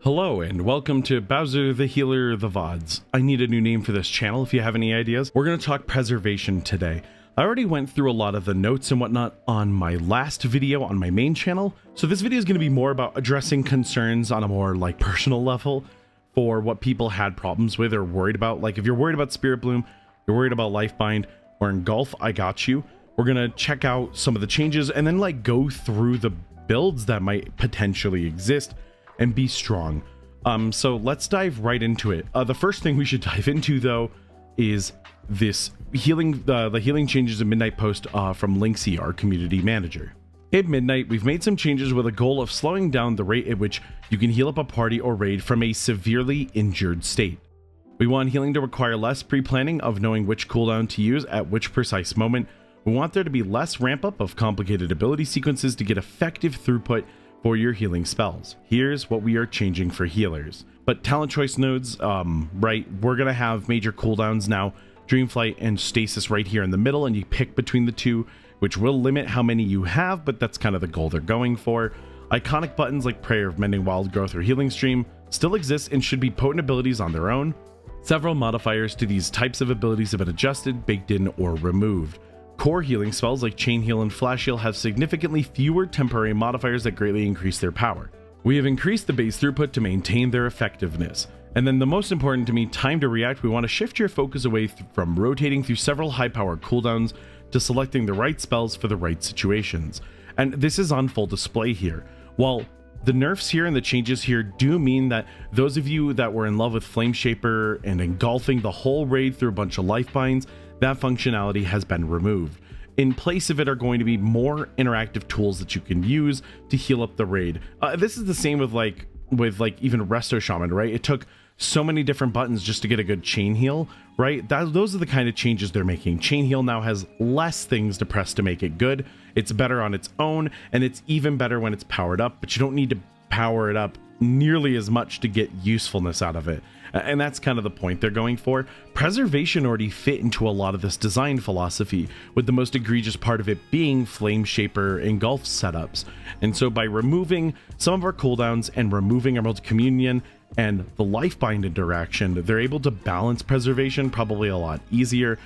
Hello and welcome to Bowser the Healer the VODs. I need a new name for this channel if you have any ideas. We're going to talk preservation today. I already went through a lot of the notes and whatnot on my last video on my main channel, so this video is going to be more about addressing concerns on a more personal level for what people had problems with or worried about. Like if you're worried about Spiritbloom, you're worried about Lifebind, or Engulf, I got you. We're going to check out some of the changes and then go through the builds that might potentially exist and be strong. So let's dive right into it. The first thing we should dive into though is this healing, the healing changes in Midnight post from Linksy, our community manager. In Midnight, we've made some changes with a goal of slowing down the rate at which you can heal up a party or raid from a severely injured state. We want healing to require less pre-planning of knowing which cooldown to use at which precise moment. We want there to be less ramp up of complicated ability sequences to get effective throughput for your healing spells. Here's what we are changing for healers. But talent choice nodes, right, we're gonna have major cooldowns now, Dreamflight and Stasis right here in the middle, and you pick between the two, which will limit how many you have, but that's kind of the goal they're going for. Iconic buttons like Prayer of Mending Wild Growth or Healing Stream still exist and should be potent abilities on their own. Several modifiers to these types of abilities have been adjusted, baked in, or removed. Core healing spells like Chain Heal and Flash Heal have significantly fewer temporary modifiers that greatly increase their power. We have increased the base throughput to maintain their effectiveness. And then the most important to me, time to react, we want to shift your focus away from rotating through several high-powered cooldowns to selecting the right spells for the right situations. And this is on full display here. While the nerfs here and the changes here do mean that those of you that were in love with Flame Shaper and engulfing the whole raid through a bunch of life binds, that functionality has been removed. In place of it are going to be more interactive tools that you can use to heal up the raid. This is the same with even Resto Shaman, right? It took so many different buttons just to get a good chain heal, right? Those are the kind of changes they're making. Chain heal now has less things to press to make it good. It's better on its own, and it's even better when it's powered up, but you don't need to power it up nearly as much to get usefulness out of it. And that's kind of the point they're going for. Preservation already fit into a lot of this design philosophy, with the most egregious part of it being Flame Shaper Engulf setups. And so by removing some of our cooldowns and removing Emerald Communion and the Lifebind interaction, they're able to balance preservation probably a lot easier,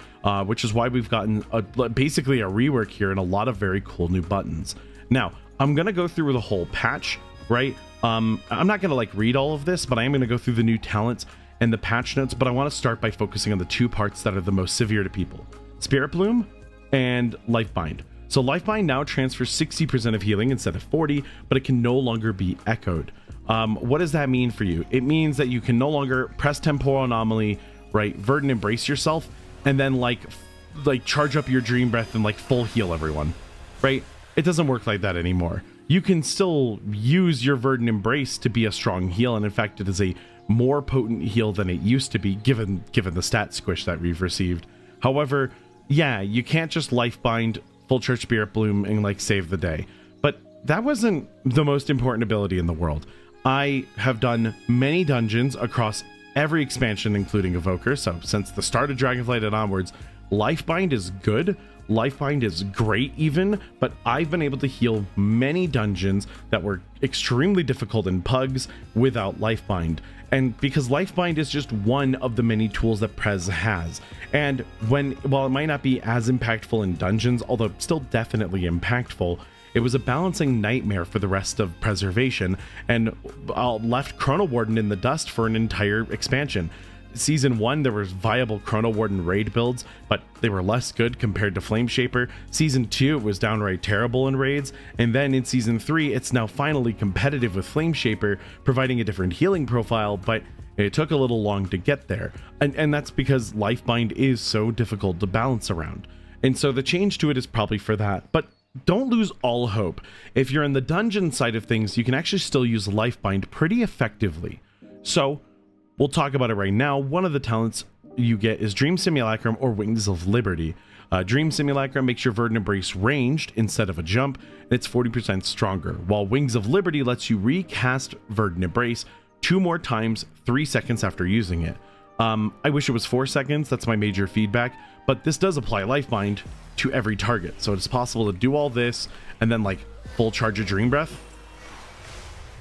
which is why we've gotten basically a rework here and a lot of very cool new buttons. Now, I'm going to go through the whole patch, right? I'm not going to read all of this, but I am going to go through the new talents and the patch notes, but I want to start by focusing on the two parts that are the most severe to people: Spiritbloom and Lifebind. So Lifebind now transfers 60% of healing instead of 40, but it can no longer be echoed. What does that mean for you? It means that you can no longer press Temporal Anomaly, right, Verdant Embrace yourself, and then charge up your Dream Breath and full heal everyone, right? It doesn't work like that anymore. You can still use your Verdant Embrace to be a strong heal, and in fact it is a more potent heal than it used to be given the stat squish that we've received. However, yeah, you can't just Lifebind, full charge Spiritbloom, and save the day. But that wasn't the most important ability in the world. I have done many dungeons across every expansion, including Evoker, so since the start of Dragonflight and onwards, Lifebind is good. Lifebind is great even, but I've been able to heal many dungeons that were extremely difficult in Pugs without Lifebind. And because Lifebind is just one of the many tools that Prez has. And while it might not be as impactful in dungeons, although still definitely impactful, it was a balancing nightmare for the rest of preservation, and left Chrono Warden in the dust for an entire expansion. Season 1, there was viable Chrono Warden raid builds, but they were less good compared to Flame Shaper. Season 2, it was downright terrible in raids, and then in Season 3, it's now finally competitive with Flame Shaper, providing a different healing profile, but it took a little long to get there. And that's because Lifebind is so difficult to balance around. And so the change to it is probably for that, but don't lose all hope. If you're in the dungeon side of things, you can actually still use Lifebind pretty effectively. So we'll talk about it right now. One of the talents you get is Dream Simulacrum or Wings of Liberty. Dream Simulacrum makes your Verdant Embrace ranged instead of a jump, and it's 40% stronger, while Wings of Liberty lets you recast Verdant Embrace 2 more times 3 seconds after using it. I wish it was 4 seconds, that's my major feedback, but this does apply Lifebind to every target, so it's possible to do all this and then full charge a Dream Breath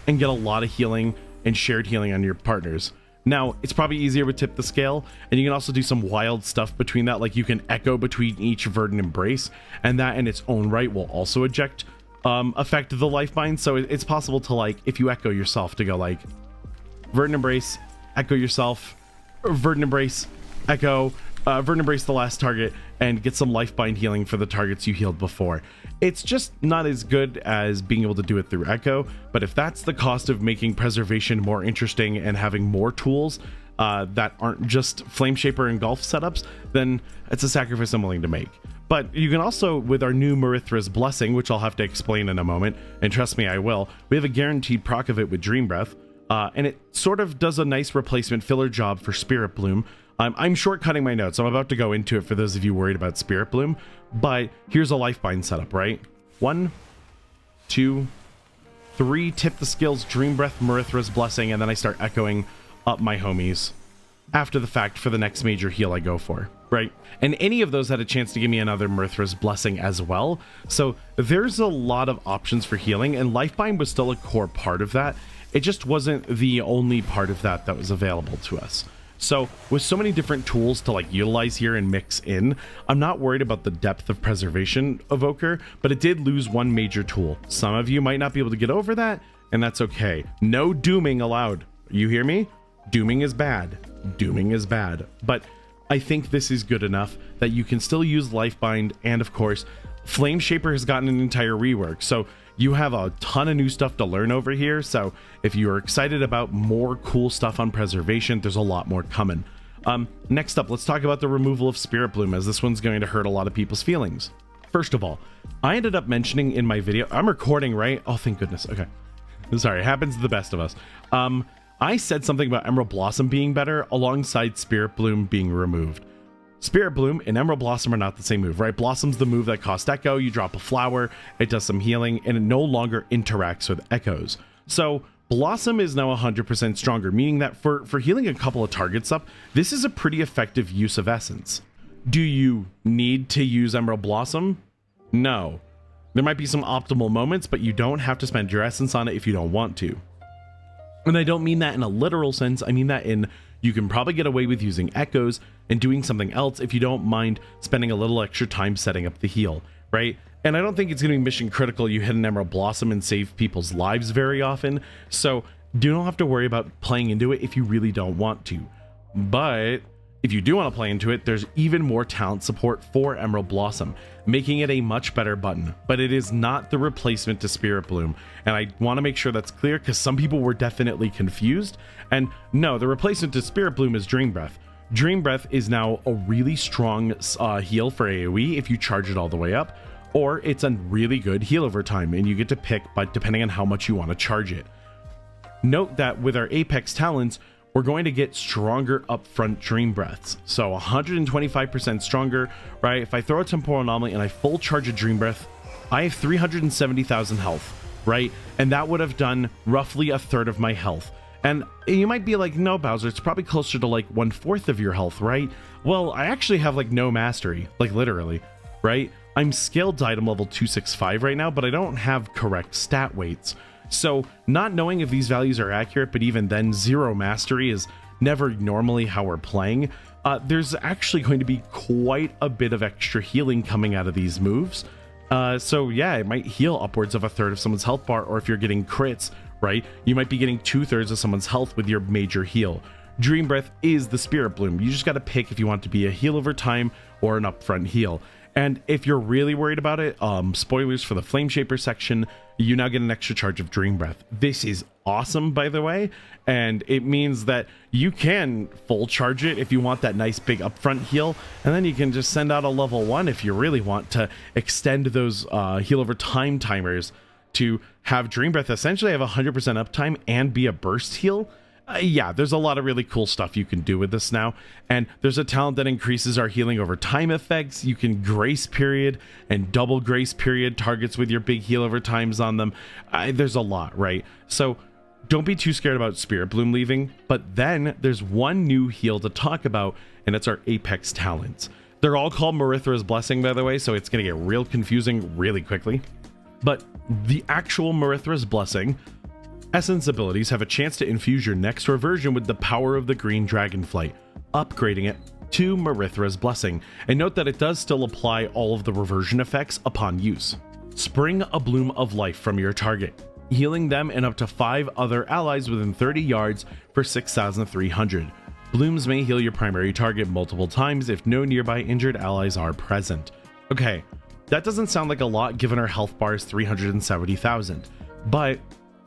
and get a lot of healing and shared healing on your partners. Now, it's probably easier with tip the scale, and you can also do some wild stuff between that, like you can echo between each verdant embrace, and that in its own right will also affect the life bind. So it's possible to, like, if you echo yourself, to go like verdant embrace, echo yourself, verdant embrace, echo, verdant embrace the last target, and get some life bind healing for the targets you healed before. It's just not as good as being able to do it through echo, but if that's the cost of making preservation more interesting and having more tools that aren't just Flame Shaper and Golf setups, then it's a sacrifice I'm willing to make. But you can also, with our new Marithra's Blessing, which I'll have to explain in a moment, and trust me, I will, we have a guaranteed proc of it with Dream Breath, and it sort of does a nice replacement filler job for Spirit Bloom. I'm shortcutting my notes. I'm about to go into it for those of you worried about Spirit Bloom, but here's a Lifebind setup, right? 1, 2, 3, tip the skills, Dream Breath, Marithra's Blessing, and then I start echoing up my homies after the fact for the next major heal I go for, right? And any of those had a chance to give me another Marithra's Blessing as well. So there's a lot of options for healing, and Lifebind was still a core part of that. It just wasn't the only part of that that was available to us. So with so many different tools to like utilize here and mix in, I'm not worried about the depth of preservation evoker, but it did lose one major tool. Some of you might not be able to get over that, and that's okay. No dooming allowed. You hear me? Dooming is bad. Dooming is bad. But I think this is good enough that you can still use Lifebind, and of course, Flame Shaper has gotten an entire rework. So you have a ton of new stuff to learn over here, so if you're excited about more cool stuff on preservation, there's a lot more coming. Next up, let's talk about the removal of Spirit Bloom, as this one's going to hurt a lot of people's feelings. First of all, I ended up mentioning in my video, I'm recording, right? Oh, thank goodness. Okay. Sorry, it happens to the best of us. I said something about Emerald Blossom being better alongside Spirit Bloom being removed. Spirit Bloom and Emerald Blossom are not the same move, right? Blossom's the move that costs Echo. You drop a flower, it does some healing, and it no longer interacts with Echoes. So Blossom is now 100% stronger, meaning that for healing a couple of targets up, this is a pretty effective use of Essence. Do you need to use Emerald Blossom? No. There might be some optimal moments, but you don't have to spend your Essence on it if you don't want to. And I don't mean that in a literal sense, I mean that in you can probably get away with using Echoes and doing something else if you don't mind spending a little extra time setting up the heal, right? And I don't think it's going to be mission critical you hit an Emerald Blossom and save people's lives very often, so you don't have to worry about playing into it if you really don't want to. But if you do want to play into it, there's even more talent support for Emerald Blossom, making it a much better button, but it is not the replacement to Spirit Bloom. And I want to make sure that's clear because some people were definitely confused. And no, the replacement to Spirit Bloom is Dream Breath. Dream Breath is now a really strong heal for AoE if you charge it all the way up, or it's a really good heal over time and you get to pick, but depending on how much you want to charge it. Note that with our Apex talents, we're going to get stronger upfront Dream Breaths. So 125% stronger, right? If I throw a Temporal Anomaly and I full charge a Dream Breath, I have 370,000 health, right? And that would have done roughly a third of my health. And you might be like, no, Bowser, it's probably closer to like 1/4 of your health, right? Well, I actually have like no mastery, like literally, right? I'm scaled to item level 265 right now, but I don't have correct stat weights. So not knowing if these values are accurate, but even then 0 mastery is never normally how we're playing. There's actually going to be quite a bit of extra healing coming out of these moves. So yeah, it might heal upwards of a third of someone's health bar, or if you're getting crits, right, you might be getting 2/3 of someone's health with your major heal. Dream Breath is the Spirit Bloom. You just got to pick if you want to be a heal over time or an upfront heal. And if you're really worried about it, spoilers for the Flame Shaper section, you now get an extra charge of Dream Breath. This is awesome, by the way, and it means that you can full charge it if you want that nice big upfront heal, and then you can just send out a level 1 if you really want to extend those heal over time timers to have Dream Breath essentially have 100% uptime and be a burst heal. Yeah, there's a lot of really cool stuff you can do with this now, and there's a talent that increases our healing over time effects. You can grace period and double grace period targets with your big heal over times on them. There's a lot, right? So don't be too scared about Spirit Bloom leaving, but then there's one new heal to talk about, and it's our Apex talents. They're all called Marithra's Blessing, by the way, so it's going to get real confusing really quickly. But the actual Marithra's Blessing Essence abilities have a chance to infuse your next reversion with the power of the green dragonflight, upgrading it to Marithra's Blessing, and note that it does still apply all of the reversion effects upon use. Spring a bloom of life from your target, healing them and up to 5 other allies within 30 yards for 6,300. Blooms may heal your primary target multiple times if no nearby injured allies are present. Okay, that doesn't sound like a lot given our health bar is 370,000, but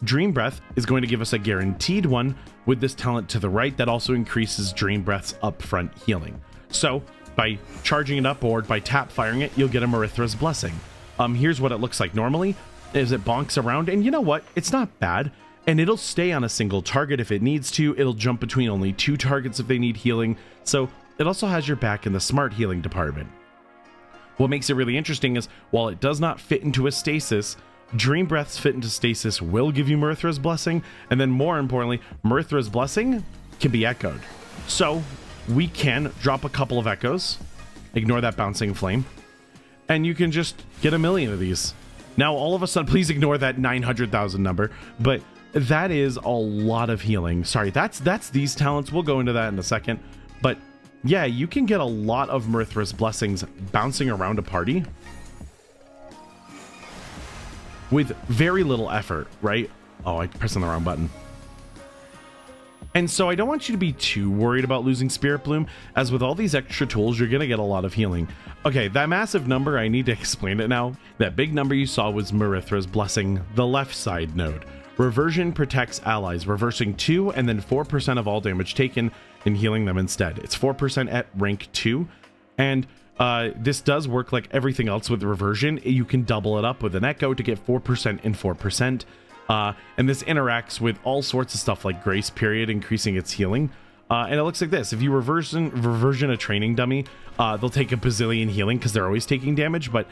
Dream Breath is going to give us a guaranteed one with this talent to the right that also increases Dream Breath's upfront healing. So by charging it up or by tap firing it, you'll get a Marithra's Blessing. Here's what it looks like normally, is it bonks around, and you know what? It's not bad, and it'll stay on a single target if it needs to. It'll jump between only 2 targets if they need healing, so it also has your back in the smart healing department. What makes it really interesting is, while it does not fit into a stasis, Dream Breath's fit into stasis will give you Marithra's Blessing, and then more importantly, Marithra's Blessing can be echoed. So we can drop a couple of echoes, ignore that bouncing flame, and you can just get a million of these. Now, all of a sudden, please ignore that 900,000 number, but that is a lot of healing. Sorry, that's these talents. We'll go into that in a second, but yeah, you can get a lot of Marithra's Blessings bouncing around a party with very little effort, right? Oh, I pressed on the wrong button. And so I don't want you to be too worried about losing Spirit Bloom, as with all these extra tools, you're going to get a lot of healing. Okay, that massive number, I need to explain it now. That big number you saw was Marithra's Blessing, the left side node. Reversion protects allies, reversing 2 and then 4% of all damage taken and healing them instead. It's 4% at rank 2, and this does work like everything else with reversion. You can double it up with an echo to get 4% and 4%. And this interacts with all sorts of stuff like Grace Period, increasing its healing. And it looks like this. If you reversion a training dummy, they'll take a bazillion healing because they're always taking damage. But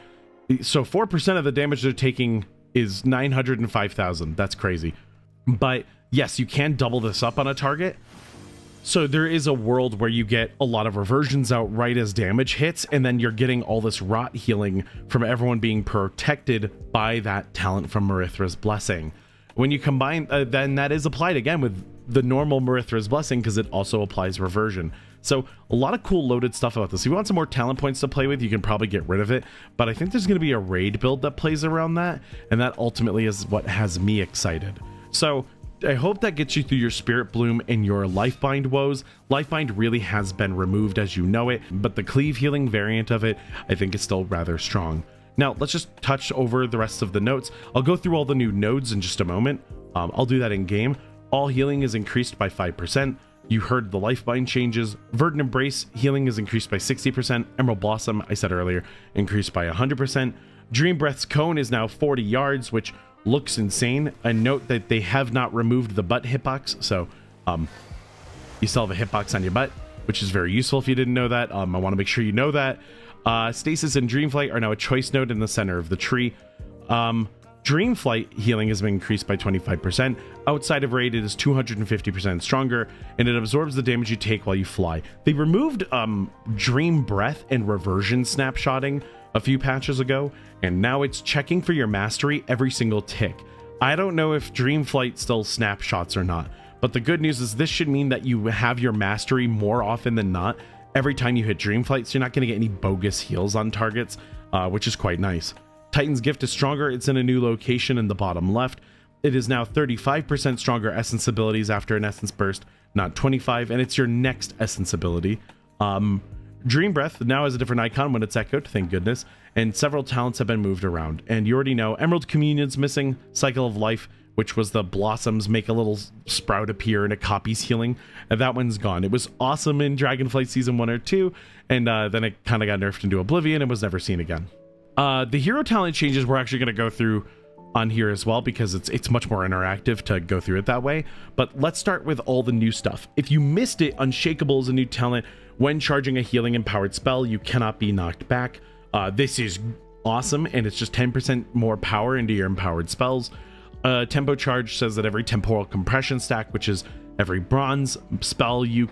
so 4% of the damage they're taking is 905,000. That's crazy. But yes, you can double this up on a target. So there is a world where you get a lot of reversions out right as damage hits, and then you're getting all this rot healing from everyone being protected by that talent from Marithra's Blessing. When you combine, then that is applied again with the normal Marithra's Blessing because it also applies reversion. So a lot of cool loaded stuff about this. If you want some more talent points to play with, you can probably get rid of it, but I think there's going to be a raid build that plays around that, and that ultimately is what has me excited. So I hope that gets you through your Spirit Bloom and your Lifebind woes. Lifebind really has been removed as you know it, but the cleave healing variant of it, I think is still rather strong. Now, let's just touch over the rest of the notes. I'll go through all the new nodes in just a moment. I'll do that in game. All healing is increased by 5%. You heard the Lifebind changes. Verdant Embrace healing is increased by 60%. Emerald Blossom, I said earlier, increased by 100%. Dream Breath's cone is now 40 yards, which looks insane. And note that they have not removed the butt hitbox, so you still have a hitbox on your butt, which is very useful if you didn't know that. I want to make sure you know that. Stasis and Dreamflight are now a choice node in the center of the tree. Dreamflight healing has been increased by 25%. Outside of raid, it is 250% stronger, and it absorbs the damage you take while you fly. They removed Dream Breath and Reversion snapshotting a few patches ago, and now it's checking for your mastery every single tick. I don't know if Dreamflight still snapshots or not, but the good news is this should mean that you have your mastery more often than not every time you hit Dreamflight, so you're not going to get any bogus heals on targets, which is quite nice. Titan's Gift is stronger. It's in a new location in the bottom left. It is now 35% stronger essence abilities after an essence burst, not 25, and it's your next essence ability. Dream Breath now has a different icon when it's echoed, thank goodness, and several talents have been moved around. And you already know Emerald Communion's missing, Cycle of Life, which was the blossoms make a little sprout appear and it copies healing, and that one's gone. It was awesome in Dragonflight Season 1 or 2, and then it kind of got nerfed into oblivion and was never seen again. The hero talent changes we're actually going to go through on here as well because it's much more interactive to go through it that way. But let's start with all the new stuff. If you missed it, Unshakable is a new talent. When charging a healing empowered spell, you cannot be knocked back. This is awesome, and it's just 10% more power into your empowered spells. Tempo Charge says that every temporal compression stack, which is every bronze spell you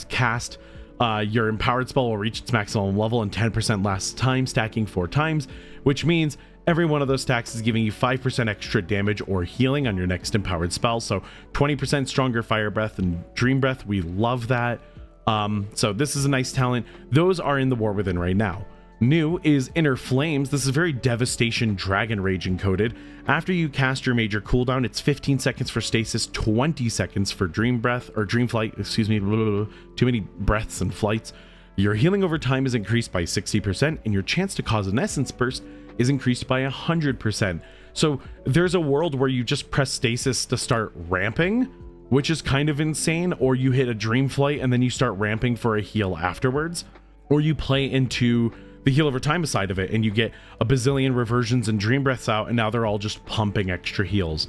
cast, Your empowered spell will reach its maximum level in 10% less time, stacking 4 times, which means every one of those stacks is giving you 5% extra damage or healing on your next empowered spell. So 20% stronger Fire Breath and Dream Breath. We love that. So this is a nice talent. Those are in the War Within right now. New is Inner Flames. This is very Devastation Dragon Rage encoded. After you cast your major cooldown, it's 15 seconds for stasis, 20 seconds for Dream Breath, or Dream Flight, excuse me, too many breaths and flights. Your healing over time is increased by 60%, and your chance to cause an Essence Burst is increased by 100%. So there's a world where you just press stasis to start ramping, which is kind of insane, or you hit a Dream Flight and then you start ramping for a heal afterwards, or you play into the heal over time side of it and you get a bazillion reversions and dream breaths out, and now they're all just pumping extra heals.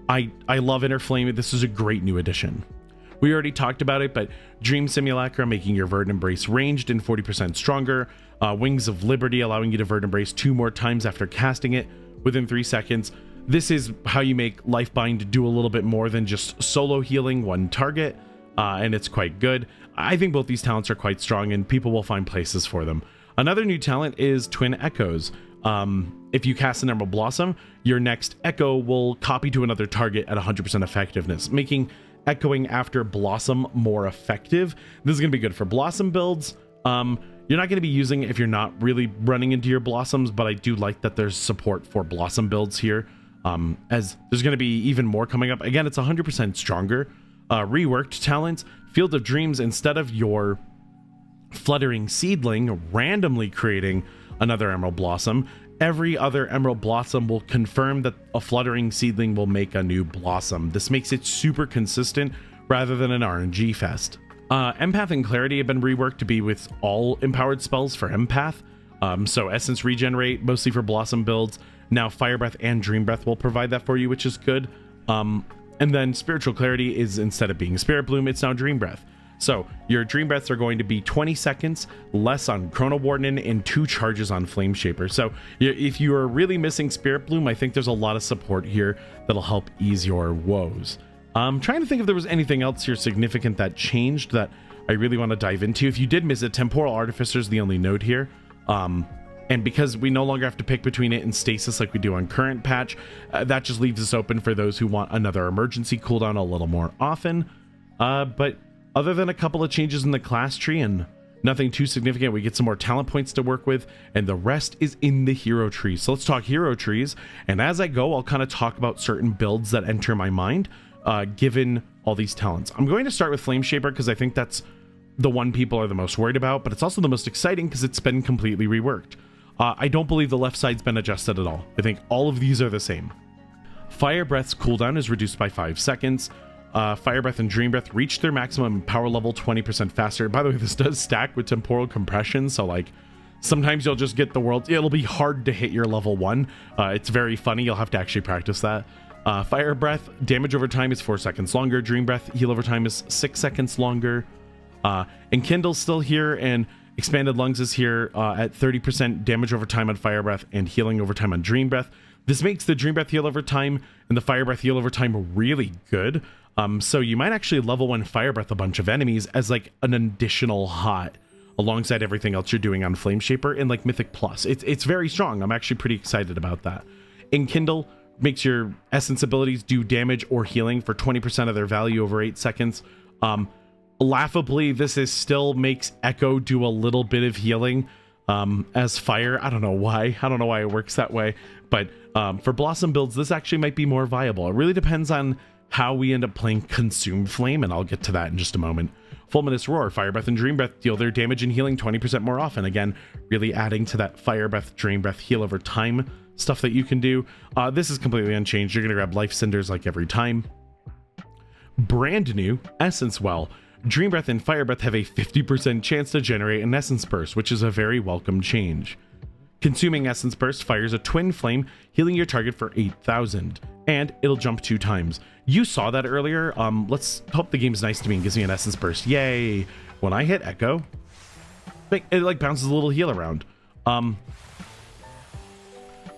I love Inner Flame. This is a great new addition. We already talked about it, but Dream Simulacra making your Verdant Embrace ranged and 40% stronger. Wings of Liberty allowing you to Verdant Embrace 2 more times after casting it within 3 seconds. This is how you make Lifebind do a little bit more than just solo healing one target, and it's quite good. I think both these talents are quite strong, and people will find places for them. Another new talent is Twin Echoes. If you cast an Emerald Blossom, your next echo will copy to another target at 100% effectiveness, making echoing after Blossom more effective. This is going to be good for Blossom builds. You're not going to be using it if you're not really running into your Blossoms, but I do like that there's support for Blossom builds here, as there's going to be even more coming up. Again, it's 100% stronger. Reworked talents, Field of Dreams, instead of your Fluttering Seedling randomly creating another Emerald Blossom, every other Emerald Blossom will confirm that a Fluttering Seedling will make a new Blossom. This makes it super consistent rather than an RNG fest. Empath and Clarity have been reworked to be with all empowered spells for Empath. So Essence Regenerate, mostly for Blossom builds. Now Fire Breath and Dream Breath will provide that for you, which is good. And then Spiritual Clarity is, instead of being Spirit Bloom, it's now Dream Breath. So your Dream Breaths are going to be 20 seconds less on Chrono Warden and 2 charges on Flame Shaper. So if you are really missing Spirit Bloom, I think there's a lot of support here that'll help ease your woes. I'm trying to think if there was anything else here significant that changed that I really want to dive into. If you did miss it, Temporal Artificer is the only note here. And because we no longer have to pick between it and Stasis like we do on current patch, that just leaves us open for those who want another emergency cooldown a little more often. But other than a couple of changes in the class tree and nothing too significant, we get some more talent points to work with, and the rest is in the hero tree. So let's talk hero trees, and as I go, I'll kind of talk about certain builds that enter my mind, given all these talents. I'm going to start with Flame Shaper because I think that's the one people are the most worried about, but it's also the most exciting because it's been completely reworked. I don't believe the left side's been adjusted at all. I think all of these are the same. Fire Breath's cooldown is reduced by 5 seconds. Fire Breath and Dream Breath reach their maximum power level 20% faster. By the way, this does stack with Temporal Compression, so like sometimes you'll just get the world. It'll be hard to hit your level 1. It's very funny. You'll have to actually practice that. Fire Breath, damage over time is 4 seconds longer. Dream Breath, heal over time is 6 seconds longer. And Kindle's still here, and Expanded Lungs is here at 30% damage over time on Fire Breath and healing over time on Dream Breath. This makes the Dream Breath heal over time and the Fire Breath heal over time really good. So you might actually level 1 Fire Breath a bunch of enemies as like an additional hot alongside everything else you're doing on Flame Shaper in like Mythic Plus. It's very strong. I'm actually pretty excited about that. Enkindle makes your essence abilities do damage or healing for 20% of their value over 8 seconds. Laughably, this is still makes Echo do a little bit of healing as fire. I don't know why it works that way, but for Blossom builds, this actually might be more viable. It really depends on how we end up playing Consume Flame, and I'll get to that in just a moment. Fulminous Roar, Fire Breath and Dream Breath deal their damage and healing 20% more often. Again, really adding to that Fire Breath, Dream Breath, heal over time stuff that you can do. This is completely unchanged. You're going to grab Life Cinders like every time. Brand new, Essence Well. Dream Breath and Fire Breath have a 50% chance to generate an Essence Burst, which is a very welcome change. Consuming Essence Burst fires a twin flame, healing your target for 8,000, and it'll jump 2 times. You saw that earlier. Let's hope the game's nice to me and gives me an Essence Burst. Yay! When I hit Echo, it like bounces a little heal around.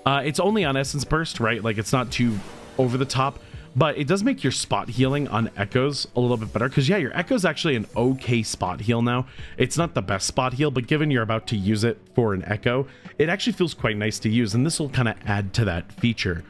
It's only on Essence Burst, right? Like it's not too over the top, but it does make your spot healing on echoes a little bit better, because yeah, your echo's actually an okay spot heal now. It's not the best spot heal, but given you're about to use it for an echo, it actually feels quite nice to use, and this will kind of add to that feature.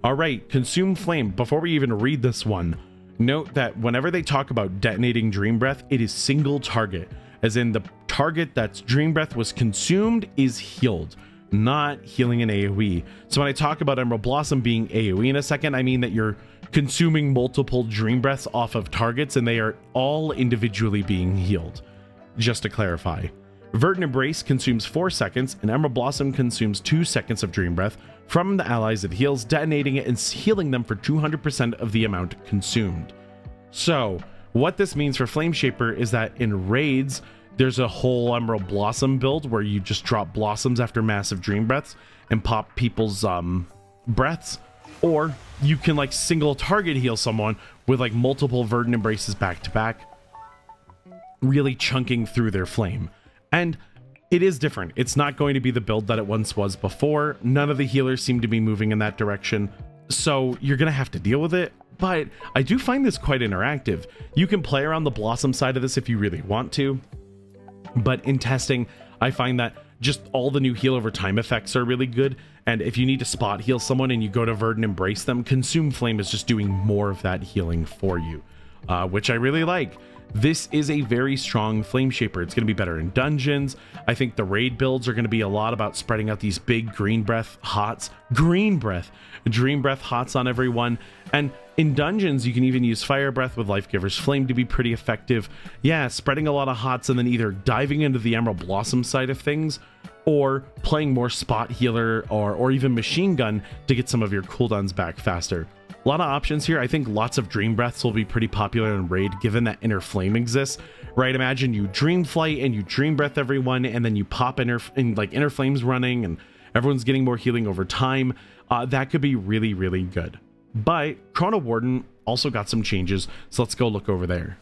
All right, consume flame. Before we even read this one, note that whenever they talk about detonating dream breath, it is single target, as in the target that's dream breath was consumed is healed, not healing an AoE. So when I talk about Emerald Blossom being AoE in a second, I mean that you're consuming multiple dream breaths off of targets and they are all individually being healed, just to clarify. Verdant Embrace consumes 4 seconds, and Emerald Blossom consumes 2 seconds of dream breath from the allies it heals, detonating it and healing them for 200% of the amount consumed. So what this means for Flame Shaper is that in raids, there's a whole Emerald Blossom build where you just drop blossoms after massive dream breaths and pop people's breaths, or you can like single target heal someone with like multiple Verdant Embraces back to back, really chunking through their flame. And it is different. It's not going to be the build that it once was before. None of the healers seem to be moving in that direction, so you're gonna have to deal with it. But I do find this quite interactive. You can play around the blossom side of this if you really want to, but in testing, I find that just all the new heal over time effects are really good. And if you need to spot heal someone and you go to Verdant Embrace them, Consume Flame is just doing more of that healing for you, which I really like. This is a very strong Flame Shaper. It's going to be better in dungeons. I think the raid builds are going to be a lot about spreading out these big dream breath hots on everyone. And in dungeons, you can even use Fire Breath with Life Giver's Flame to be pretty effective. Yeah, spreading a lot of hots and then either diving into the Emerald Blossom side of things, or playing more spot healer or even machine gun to get some of your cooldowns back faster. A lot of options here. I think lots of dream breaths will be pretty popular in raid, given that inner flame exists, right? Imagine you dream flight and you dream breath everyone, and then you pop inner flames running and everyone's getting more healing over time. That could be really, really good. But Chrono Warden also got some changes, so let's go look over there.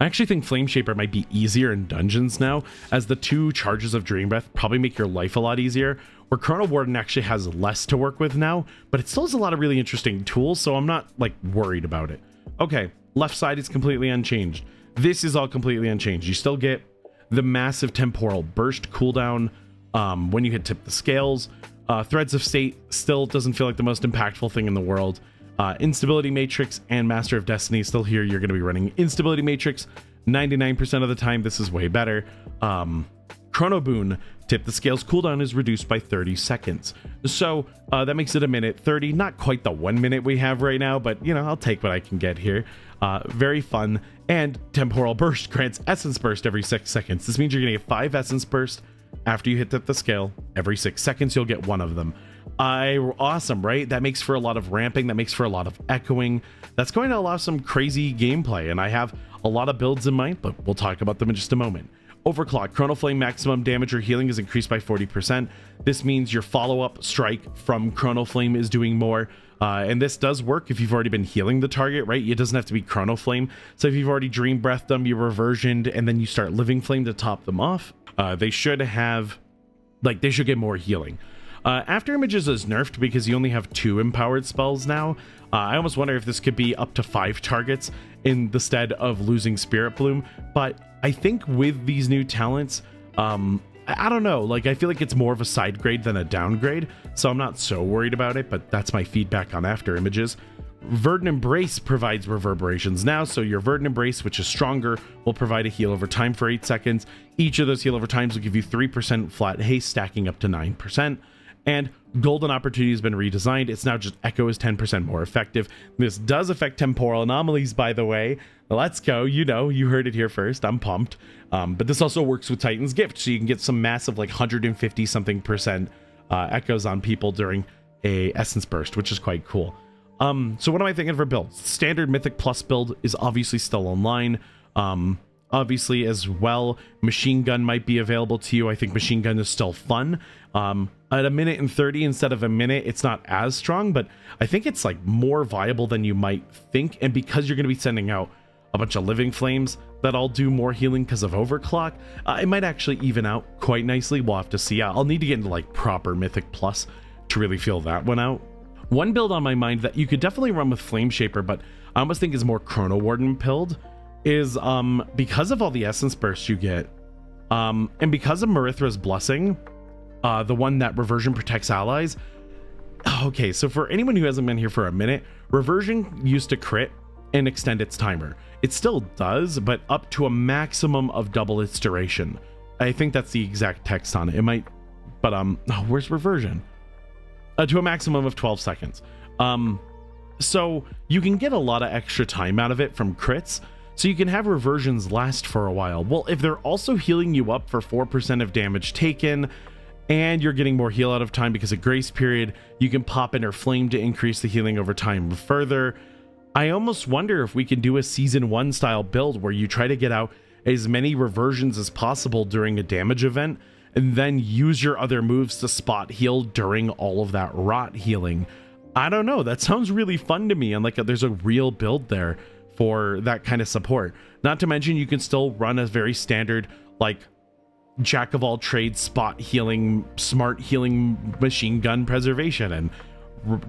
I actually think Flame Shaper might be easier in dungeons now, as the 2 charges of Dream Breath probably make your life a lot easier, where Chrono Warden actually has less to work with now, but it still has a lot of really interesting tools, so I'm not like worried about it. Okay, left side is completely unchanged. This is all completely unchanged. You still get the massive temporal burst cooldown when you hit tip the scales. Threads of State still doesn't feel like the most impactful thing in the world. Instability Matrix and Master of Destiny still here. You're going to be running Instability Matrix 99% of the time. This is way better. Chrono Boon, tip the scales cooldown is reduced by 30 seconds. So that makes it 1:30. Not quite the 1 minute we have right now, but you know, I'll take what I can get here. Very fun. And Temporal Burst grants Essence Burst every 6 seconds. This means you're going to get 5 Essence Burst after you hit the scale. Every 6 seconds, you'll get 1 of them. Awesome, right? That makes for a lot of ramping. That makes for a lot of echoing. That's going to allow some crazy gameplay, and I have a lot of builds in mind, but we'll talk about them in just a moment. Overclock. Chrono Flame maximum damage or healing is increased by 40%. This means your follow-up strike from Chrono Flame is doing more. And this does work if you've already been healing the target, right? It doesn't have to be Chrono Flame. So if you've already Dream Breathed them, you reversioned, and then you start Living Flame to top them off, they should get more healing. After Images is nerfed because you only have 2 empowered spells now. I almost wonder if this could be up to 5 targets in the stead of losing Spirit Bloom. But I think with these new talents, I don't know, like I feel like it's more of a side grade than a downgrade, so I'm not so worried about it, but that's my feedback on After Images. Verdant Embrace provides reverberations now, so your Verdant Embrace, which is stronger, will provide a heal over time for 8 seconds. Each of those heal over times will give you 3% flat haste, stacking up to 9%. And Golden Opportunity has been redesigned. It's now just Echo is 10% more effective. This does affect temporal anomalies, by the way. Let's go. You know, you heard it here first. I'm pumped. But this also works with Titan's Gift, so you can get some massive, like 150 something percent echoes on people during a Essence Burst, which is quite cool. So what am I thinking for builds? Standard Mythic Plus build is obviously still online. Obviously, as well, Machine Gun might be available to you. I think Machine Gun is still fun. At 1:30 instead of a minute, it's not as strong, but I think it's like more viable than you might think. And because you're going to be sending out a bunch of Living Flames that all do more healing because of Overclock, it might actually even out quite nicely. We'll have to see. I'll need to get into like proper Mythic Plus to really feel that one out. One build on my mind that you could definitely run with Flame Shaper, but I almost think is more Chrono Warden pilled, is because of all the essence bursts you get, and because of Marithra's Blessing, the one that reversion protects allies. Okay, so for anyone who hasn't been here for a minute, reversion used to crit and extend its timer. It still does, but up to a maximum of double its duration. I think that's the exact text on it. It might, but where's reversion? To a maximum of 12 seconds. So you can get a lot of extra time out of it from crits, so you can have reversions last for a while. Well, if they're also healing you up for 4% of damage taken, and you're getting more heal out of time because of grace period, you can pop Inner Flame to increase the healing over time further. I almost wonder if we can do a season 1 style build where you try to get out as many reversions as possible during a damage event, and then use your other moves to spot heal during all of that rot healing. I don't know, that sounds really fun to me, and like there's a real build there for that kind of support. Not to mention you can still run a very standard like jack of all trades, spot healing, smart healing, machine gun preservation, and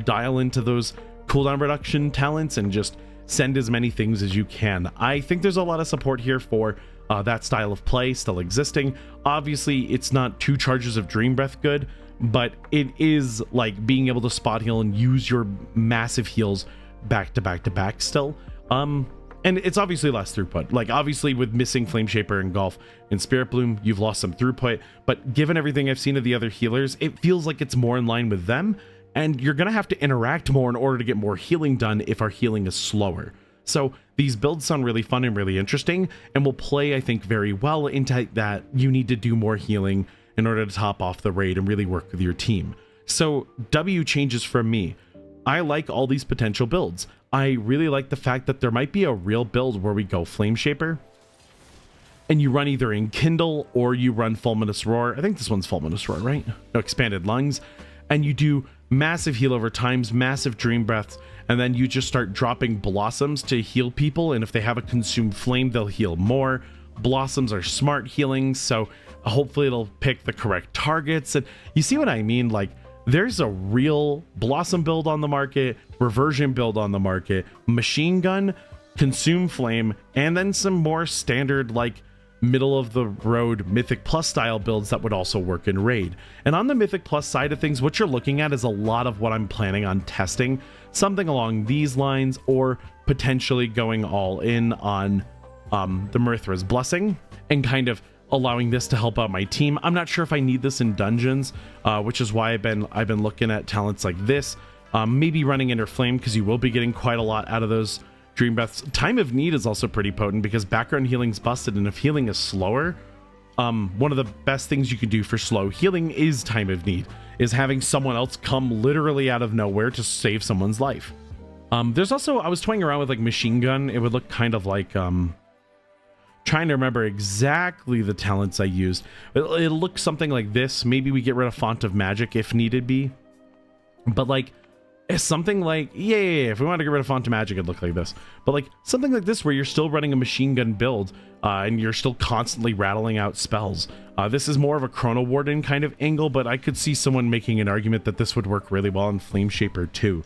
dial into those cooldown reduction talents and just send as many things as you can. I think there's a lot of support here for that style of play still existing. Obviously it's not 2 charges of Dream Breath good, but it is like being able to spot heal and use your massive heals back to back to back still. And it's obviously less throughput. Like obviously with missing Flame Shaper and Golf and Spirit Bloom, you've lost some throughput, but given everything I've seen of the other healers, it feels like it's more in line with them, and you're gonna have to interact more in order to get more healing done if our healing is slower. So these builds sound really fun and really interesting, and will play, I think, very well into that you need to do more healing in order to top off the raid and really work with your team. So W changes from me. I like all these potential builds. I really like the fact that there might be a real build where we go Flame Shaper and you run either Enkindle or you run Fulminous Roar. I think this one's Fulminous Roar, right? No, Expanded Lungs. And you do massive heal over times, massive Dream Breaths, and then you just start dropping Blossoms to heal people, and if they have a Consumed Flame, they'll heal more. Blossoms are smart healing, so hopefully it'll pick the correct targets. And you see what I mean? Like, there's a real Blossom build on the market, Reversion build on the market, Machine Gun, Consume Flame, and then some more standard, like, middle of the road Mythic Plus style builds that would also work in Raid. And on the Mythic Plus side of things, what you're looking at is a lot of what I'm planning on testing, something along these lines, or potentially going all in on the Marithra's Blessing and kind of allowing this to help out my team. I'm not sure if I need this in dungeons, which is why I've been looking at talents like this, maybe running Inner Flame, because you will be getting quite a lot out of those Dream Breaths. Time of Need is also pretty potent because background healing's busted, and if healing is slower, one of the best things you can do for slow healing is Time of Need, is having someone else come literally out of nowhere to save someone's life. There's also, I was toying around with like Machine Gun. It would look kind of like, trying to remember exactly the talents I used. It'll look something like this. Maybe we get rid of Font of Magic if needed be. But like, something like, yeah, if we wanted to get rid of Font of Magic, it'd look like this. But like, something like this where you're still running a machine gun build, and you're still constantly rattling out spells. This is more of a Chrono Warden kind of angle, but I could see someone making an argument that this would work really well in Flame Shaper too.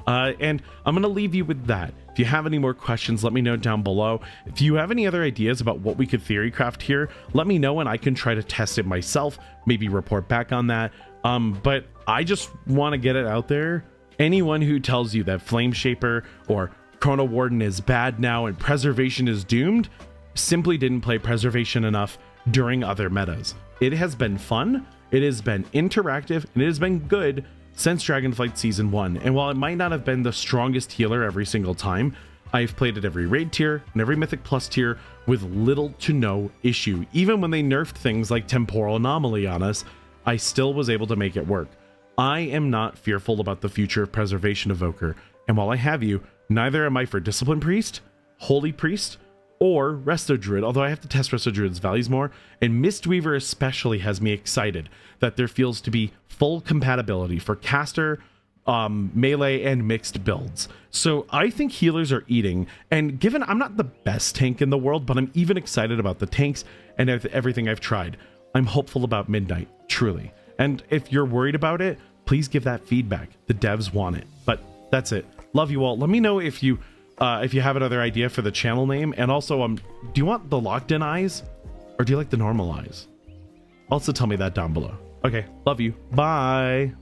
And I'm going to leave you with that. If you have any more questions, let me know down below. If you have any other ideas about what we could theorycraft here, let me know and I can try to test it myself, maybe report back on that. But I just want to get it out there. Anyone who tells you that Flame Shaper or Chrono Warden is bad now and Preservation is doomed simply didn't play Preservation enough during other metas. It has been fun, it has been interactive, and it has been good since Dragonflight Season 1, and while it might not have been the strongest healer every single time, I've played at every raid tier and every Mythic Plus tier with little to no issue. Even when they nerfed things like Temporal Anomaly on us, I still was able to make it work. I am not fearful about the future of Preservation Evoker, and while I have you, neither am I for Discipline Priest, Holy Priest, or Resto Druid, although I have to test Resto Druid's values more, and Mistweaver especially has me excited that there feels to be full compatibility for caster, melee, and mixed builds. So I think healers are eating, and given I'm not the best tank in the world, but I'm even excited about the tanks and everything I've tried, I'm hopeful about Midnight, truly. And if you're worried about it, please give that feedback. The devs want it. But that's it. Love you all. Let me know if you have another idea for the channel name. And also, do you want the locked in eyes or do you like the normal eyes? Also tell me that down below. Okay, love you. Bye.